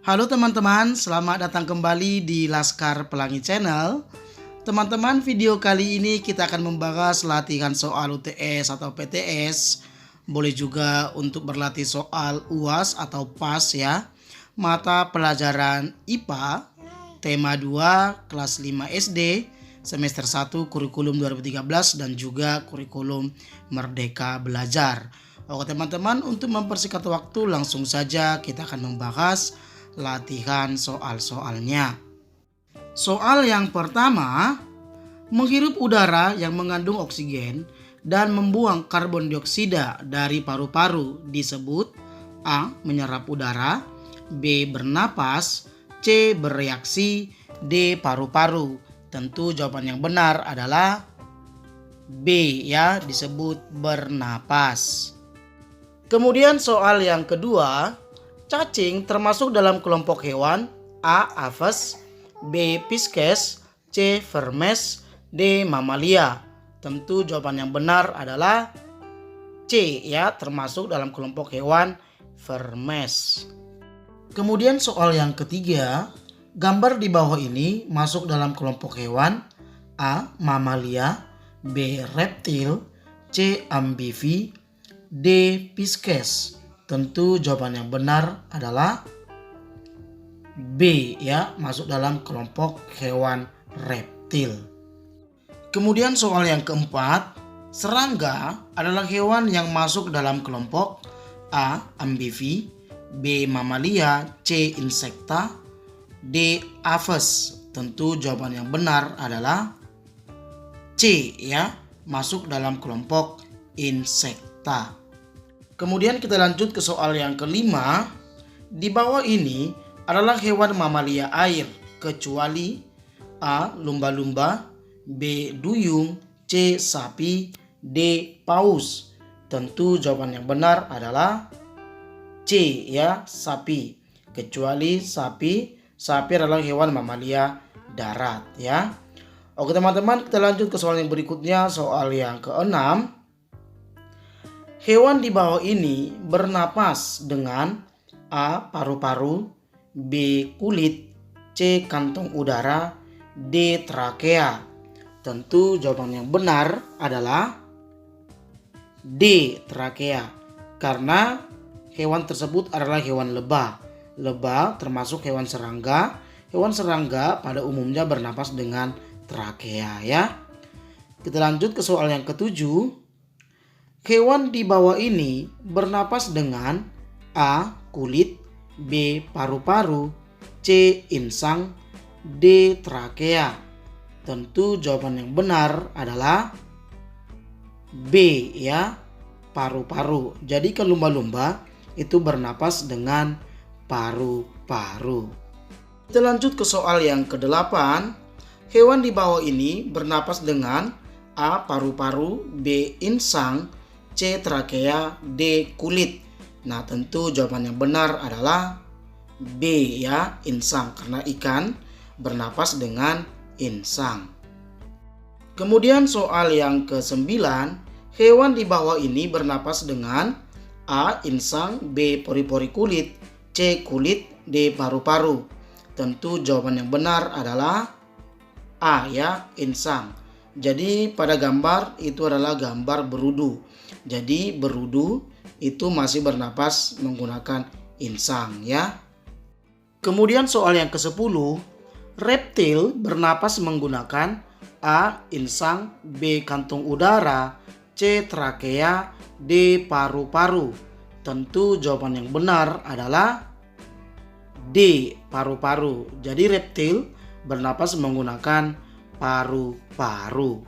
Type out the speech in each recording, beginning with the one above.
Halo teman-teman, selamat datang kembali di Laskar Pelangi Channel. Teman-teman, video kali ini kita akan membahas latihan soal UTS atau PTS. Boleh juga untuk berlatih soal UAS atau PAS ya. Mata pelajaran IPA, tema 2, kelas 5 SD, semester 1, kurikulum 2013 dan juga kurikulum Merdeka Belajar. Oke teman-teman, untuk mempersingkat waktu langsung saja kita akan membahas latihan soal-soalnya. Soal yang pertama, menghirup udara yang mengandung oksigen dan membuang karbon dioksida dari paru-paru disebut A. Menyerap udara, B. Bernapas, C. Bereaksi, D. Paru-paru. Tentu jawaban yang benar adalah B ya, disebut bernapas. Kemudian soal yang kedua, cacing termasuk dalam kelompok hewan A. Aves, B. Pisces, C. Vermes, D. Mamalia. Tentu jawaban yang benar adalah C ya, termasuk dalam kelompok hewan Vermes. Kemudian soal yang ketiga, gambar di bawah ini masuk dalam kelompok hewan A. Mamalia, B. Reptil, C. Amfibi, D. Pisces. Tentu jawaban yang benar adalah B ya, masuk dalam kelompok hewan reptil. Kemudian soal yang keempat, serangga adalah hewan yang masuk dalam kelompok A. Amfibi, B. Mamalia, C. Insekta, D. Aves. Tentu jawaban yang benar adalah C ya, masuk dalam kelompok insekta. Kemudian kita lanjut ke soal yang kelima. Di bawah ini adalah hewan mamalia air kecuali A. Lumba-lumba, B. Duyung, C. Sapi, D. Paus. Tentu jawaban yang benar adalah C ya, sapi. Kecuali sapi. Sapi adalah hewan mamalia darat ya. Oke teman-teman, kita lanjut ke soal yang berikutnya, soal yang keenam. Hewan di bawah ini bernapas dengan A. Paru-paru, B. Kulit, C. Kantong udara, D. Trakea. Tentu jawaban yang benar adalah D. Trakea. Karena hewan tersebut adalah hewan lebah. Lebah termasuk hewan serangga. Hewan serangga pada umumnya bernapas dengan trakea ya. Kita lanjut ke soal yang ketujuh. Hewan di bawah ini bernapas dengan A. Kulit, B. Paru-paru, C. Insang, D. Trakea. Tentu jawaban yang benar adalah B ya, paru-paru. Jadi kalau lumba-lumba itu bernapas dengan paru-paru. Kita lanjut ke soal yang kedelapan. Hewan di bawah ini bernapas dengan A. Paru-paru, B. Insang, C. Trakea, D. Kulit. Nah tentu jawaban yang benar adalah B ya, insang. Karena ikan bernapas dengan insang. Kemudian soal yang ke-9. Hewan di bawah ini bernapas dengan A. Insang, B. Pori-pori kulit, C. Kulit, D. Paru-paru. Tentu jawaban yang benar adalah A ya, insang. Jadi pada gambar itu adalah gambar berudu. Jadi berudu itu masih bernapas menggunakan insang ya. Kemudian soal yang ke-10. Reptil bernapas menggunakan A. Insang, B. Kantung udara, C. Trakea, D. Paru-paru. Tentu jawaban yang benar adalah D. Paru-paru. Jadi reptil bernapas menggunakan paru-paru.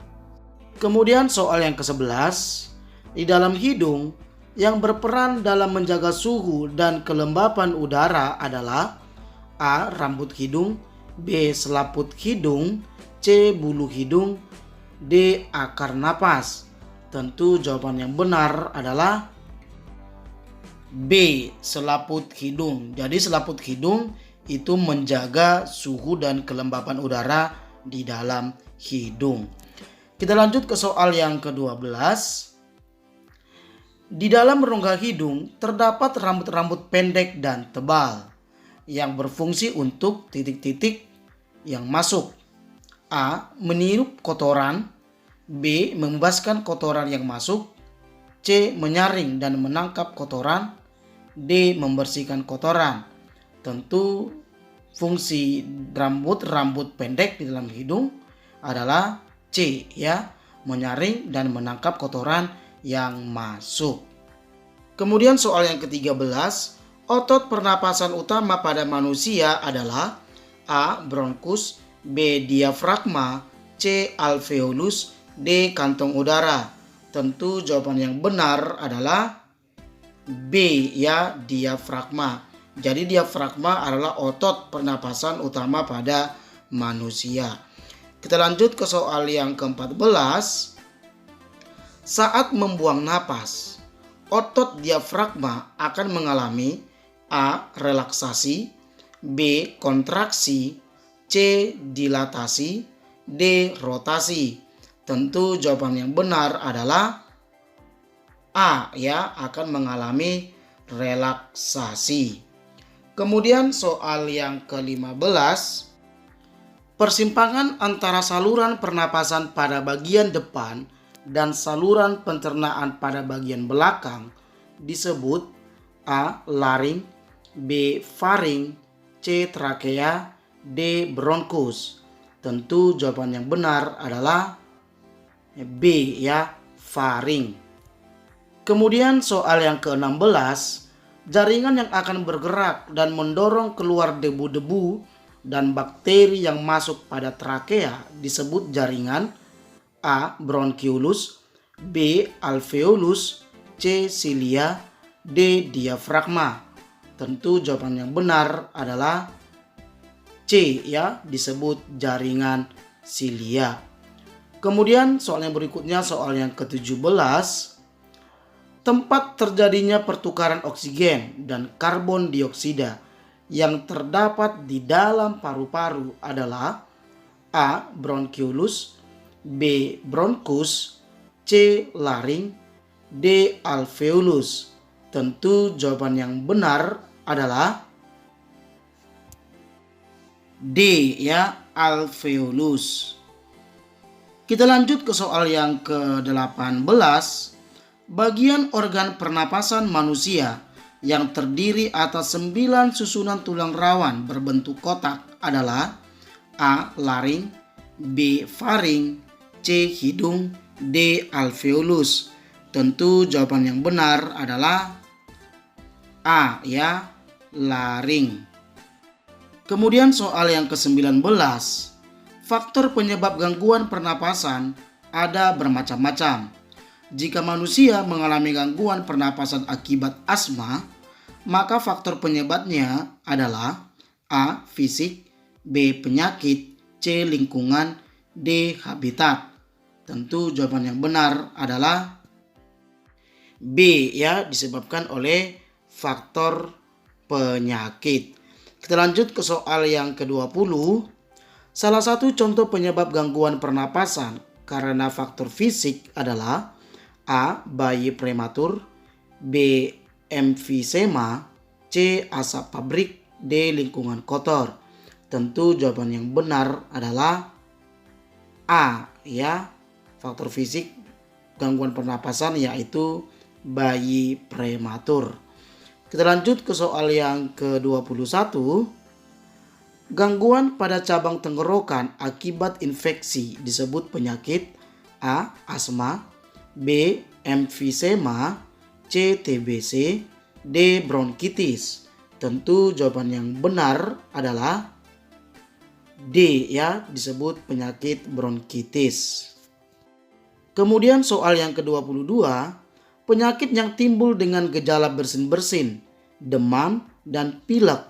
Kemudian soal yang ke-11. Di dalam hidung yang berperan dalam menjaga suhu dan kelembapan udara adalah A. Rambut hidung, B. Selaput hidung, C. Bulu hidung, D. Akar napas. Tentu jawaban yang benar adalah B. Selaput hidung. Jadi selaput hidung itu menjaga suhu dan kelembapan udara di dalam hidung. Kita lanjut ke soal yang ke-12. Di dalam rongga hidung terdapat rambut-rambut pendek dan tebal. yang berfungsi untuk titik-titik yang masuk. A. Meniup kotoran. B. Membebaskan kotoran yang masuk. C. Menyaring dan menangkap kotoran. D. Membersihkan kotoran. Tentu fungsi rambut pendek di dalam hidung adalah C, ya, menyaring dan menangkap kotoran yang masuk. Kemudian soal yang ke-13, otot pernapasan utama pada manusia adalah A. Bronkus, B. Diafragma, C. Alveolus, D. Kantong udara. Tentu jawaban yang benar adalah B, ya, diafragma. Jadi diafragma adalah otot pernapasan utama pada manusia. Kita lanjut ke soal yang ke-14. Saat membuang napas, otot diafragma akan mengalami A. Relaksasi, B. Kontraksi, C. Dilatasi, D. Rotasi. Tentu jawaban yang benar adalah A, ya, akan mengalami relaksasi. Kemudian soal yang ke-15. Persimpangan antara saluran pernapasan pada bagian depan dan saluran pencernaan pada bagian belakang disebut A. Laring, B. Faring, C. Trakea, D. Bronkus. Tentu jawaban yang benar adalah B, ya, faring. Kemudian soal yang ke-16. Jaringan yang akan bergerak dan mendorong keluar debu-debu dan bakteri yang masuk pada trakea disebut jaringan A. Bronchiolus, B. Alveolus, C. Cilia, D. Diafragma. Tentu jawaban yang benar adalah C, ya, disebut jaringan cilia. Kemudian soal yang berikutnya, soal yang ke-17. Tempat terjadinya pertukaran oksigen dan karbon dioksida yang terdapat di dalam paru-paru adalah A. Bronchiolus, B. Bronkus, C. Laring, D. Alveolus. Tentu jawaban yang benar adalah D, ya, alveolus. Kita lanjut ke soal yang ke-18. Bagian organ pernapasan manusia yang terdiri atas 9 susunan tulang rawan berbentuk kotak adalah A. Laring, B. Faring, C. Hidung, D. Alveolus. Tentu jawaban yang benar adalah A, ya, laring. Kemudian soal yang ke-19. Faktor penyebab gangguan pernapasan ada bermacam-macam. Jika manusia mengalami gangguan pernapasan akibat asma, maka faktor penyebabnya adalah A. Fisik, B. Penyakit, C. Lingkungan, D. Habitat. Tentu jawaban yang benar adalah B, ya, disebabkan oleh faktor penyakit. Kita lanjut ke soal yang ke-20. Salah satu contoh penyebab gangguan pernapasan karena faktor fisik adalah A. Bayi prematur, B. Emfisema, C. Asap pabrik, D. Lingkungan kotor. Tentu jawaban yang benar adalah A, ya, faktor fisik gangguan pernapasan yaitu bayi prematur. Kita lanjut ke soal yang ke-21. Gangguan pada cabang tenggorokan akibat infeksi disebut penyakit A. Asma, B. Emfisema, C. TBC, D. Bronkitis. Tentu jawaban yang benar adalah D, ya, disebut penyakit bronkitis. Kemudian soal yang ke-22. Penyakit yang timbul dengan gejala bersin-bersin, demam, dan pilek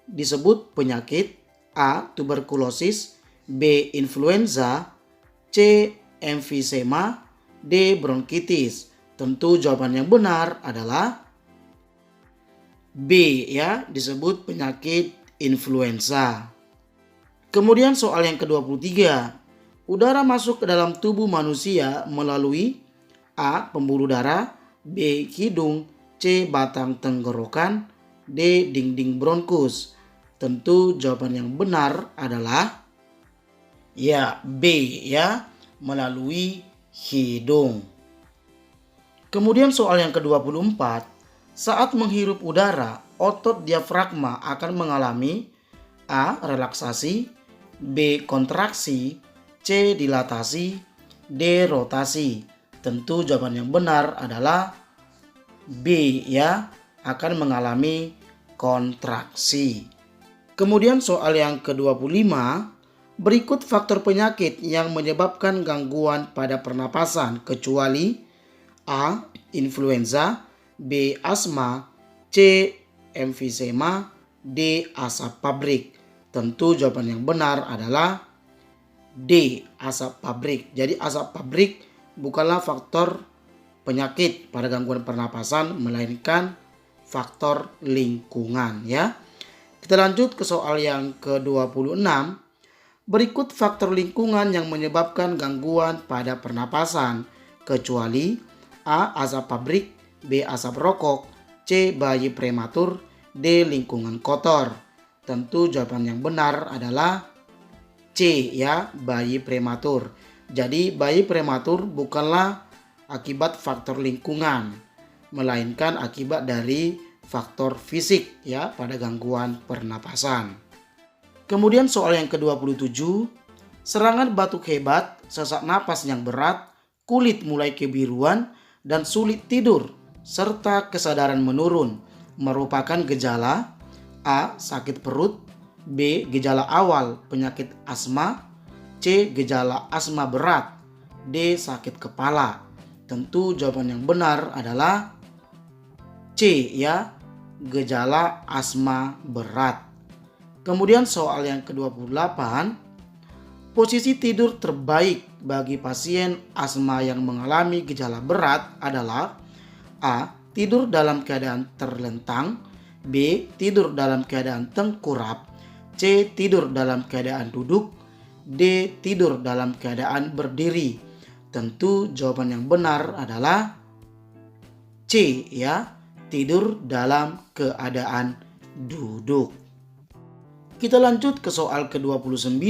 disebut penyakit A. Tuberkulosis, B. Influenza, C. Emfisema, D. Bronkitis. Tentu jawaban yang benar adalah B, ya, disebut penyakit influenza. Kemudian soal yang ke-23. Udara masuk ke dalam tubuh manusia melalui A. Pembuluh darah, B. Hidung, C. Batang tenggorokan, D. Dinding bronkus. Tentu jawaban yang benar adalah ya B ya, melalui hidung. Kemudian soal yang ke-24, saat menghirup udara, otot diafragma akan mengalami A. Relaksasi, B. Kontraksi, C. Dilatasi, D. Rotasi. Tentu jawaban yang benar adalah B ya, akan mengalami kontraksi. Kemudian soal yang ke-25, berikut faktor penyakit yang menyebabkan gangguan pada pernapasan kecuali A. Influenza, B. Asma, C. Emfisema, D. Asap pabrik. Tentu jawaban yang benar adalah D. Asap pabrik. Jadi asap pabrik bukanlah faktor penyakit pada gangguan pernapasan, melainkan faktor lingkungan ya. Kita lanjut ke soal yang ke-26. Berikut faktor lingkungan yang menyebabkan gangguan pada pernapasan kecuali A. Asap pabrik, B. Asap rokok, C. Bayi prematur, D. Lingkungan kotor. Tentu jawaban yang benar adalah C ya, bayi prematur. Jadi bayi prematur bukanlah akibat faktor lingkungan, melainkan akibat dari faktor fisik ya pada gangguan pernapasan. Kemudian soal yang ke-27, serangan batuk hebat, sesak napas yang berat, kulit mulai kebiruan dan sulit tidur serta kesadaran menurun merupakan gejala A. Sakit perut, B. Gejala awal penyakit asma, C. Gejala asma berat, D. Sakit kepala. Tentu jawaban yang benar adalah C ya, gejala asma berat. Kemudian soal yang ke-28, posisi tidur terbaik bagi pasien asma yang mengalami gejala berat adalah A. Tidur dalam keadaan terlentang, B. Tidur dalam keadaan tengkurap, C. Tidur dalam keadaan duduk, D. Tidur dalam keadaan berdiri. Tentu jawaban yang benar adalah C ya, tidur dalam keadaan duduk. Kita lanjut ke soal ke-29.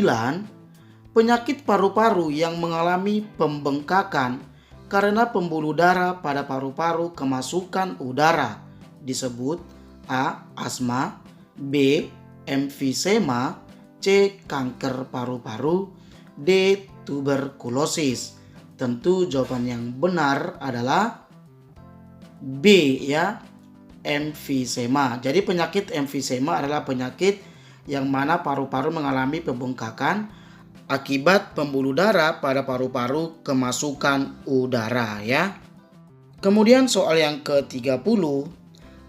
Penyakit paru-paru yang mengalami pembengkakan karena pembuluh darah pada paru-paru kemasukan udara disebut A. Asma, B. Emfisema, C. Kanker paru-paru, D. Tuberkulosis. Tentu jawaban yang benar adalah B ya, emfisema. Jadi penyakit emfisema adalah penyakit yang mana paru-paru mengalami pembengkakan akibat pembuluh darah pada paru-paru kemasukan udara ya. Kemudian soal yang ke-30,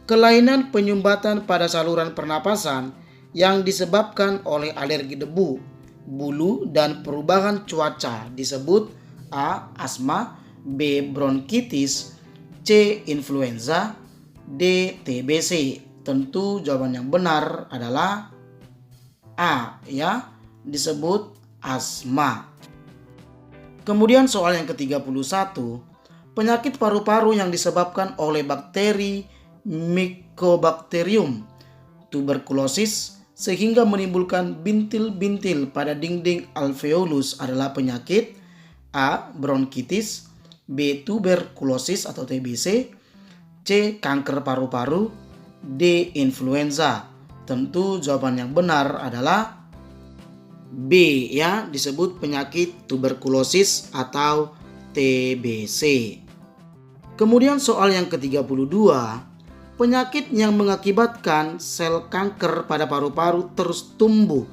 kelainan penyumbatan pada saluran pernapasan yang disebabkan oleh alergi debu, bulu, dan perubahan cuaca disebut A. Asma, B. Bronkitis, C. Influenza, D. TBC. Tentu jawaban yang benar adalah A ya, disebut asma. Kemudian soal yang ke-31, penyakit paru-paru yang disebabkan oleh bakteri Mycobacterium tuberculosis sehingga menimbulkan bintil-bintil pada dinding alveolus adalah penyakit A. Bronkitis, B. Tuberkulosis atau TBC, C. Kanker paru-paru, D. Influenza. Tentu jawaban yang benar adalah B ya, disebut penyakit tuberkulosis atau TBC. Kemudian soal yang ke-32, penyakit yang mengakibatkan sel kanker pada paru-paru terus tumbuh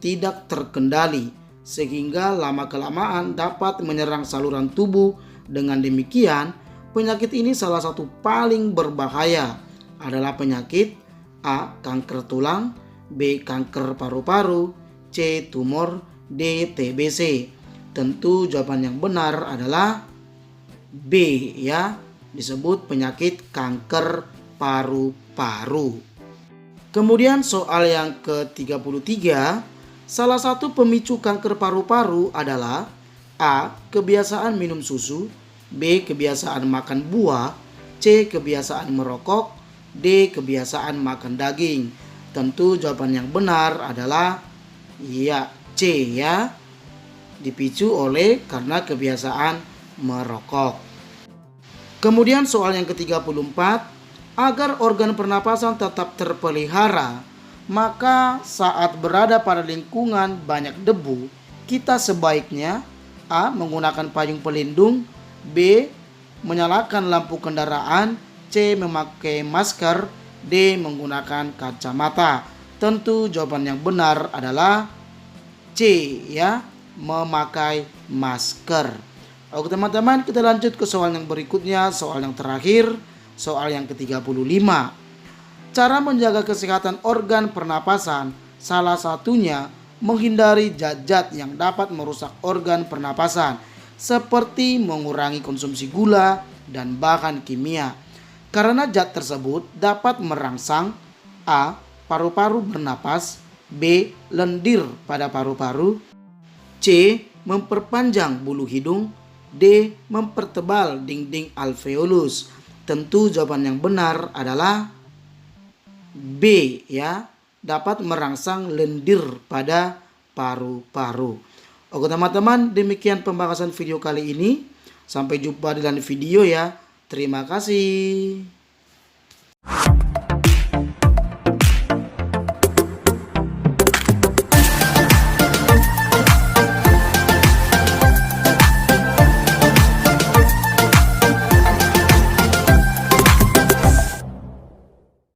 tidak terkendali sehingga lama-kelamaan dapat menyerang saluran tubuh. Dengan demikian, penyakit ini salah satu paling berbahaya adalah penyakit A. Kanker tulang, B. Kanker paru-paru, C. Tumor, D. TBC. Tentu jawaban yang benar adalah B ya, disebut penyakit kanker paru-paru. Kemudian soal yang ke-33, salah satu pemicu kanker paru-paru adalah A. Kebiasaan minum susu, B. Kebiasaan makan buah, C. Kebiasaan merokok, D. Kebiasaan makan daging. Tentu jawaban yang benar adalah ya C ya. Dipicu oleh karena kebiasaan merokok. Kemudian soal yang ke-34, agar organ pernapasan tetap terpelihara, maka saat berada pada lingkungan banyak debu, kita sebaiknya A. Menggunakan payung pelindung, B. Menyalakan lampu kendaraan, C. Memakai masker, D. Menggunakan kacamata. Tentu jawaban yang benar adalah C ya, memakai masker. Oke teman-teman, kita lanjut ke soal yang berikutnya, soal yang terakhir, soal yang ke-35. Cara menjaga kesehatan organ pernapasan, salah satunya menghindari zat-zat yang dapat merusak organ pernapasan, seperti mengurangi konsumsi gula dan bahan kimia. Karena zat tersebut dapat merangsang A. Paru-paru bernapas, B. Lendir pada paru-paru, C. Memperpanjang bulu hidung, D. Mempertebal dinding alveolus. Tentu jawaban yang benar adalah B ya, dapat merangsang lendir pada paru-paru. Oke teman-teman, demikian pembahasan video kali ini. Sampai jumpa di lain video ya. Terima kasih.